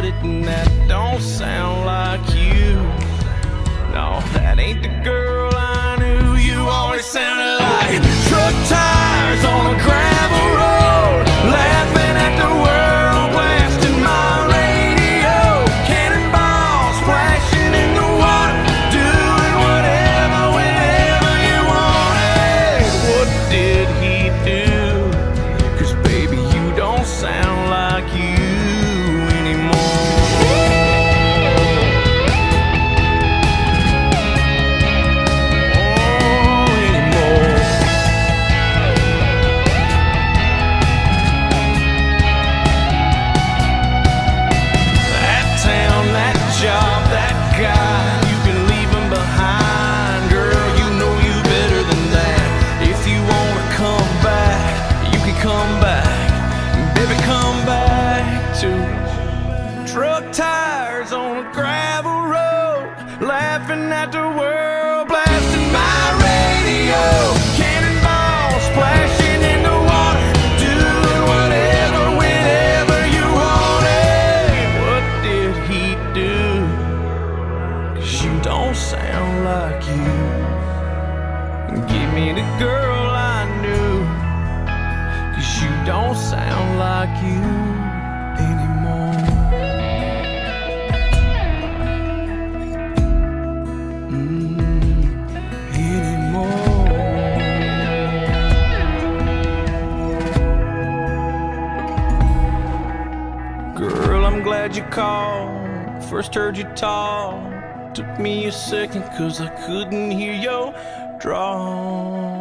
it, and that don't sound like you. No, that ain't the girl I knew. You always sounded like truck tires on a gravel road, laughing at the world, blasting my radio, cannonballs flashing in the water, doing whatever, whenever you wanted. What did he do? 'Cause baby, you don't sound like you tires on a gravel road, laughing at the world, blasting my radio, cannonballs splashing in the water, doing whatever, whenever you wanted. What did he do? 'Cause you don't sound like you. Give me the girl I knew, 'cause you don't sound like you anymore. Glad you called. First heard you talk. Took me a second 'cause I couldn't hear your draw.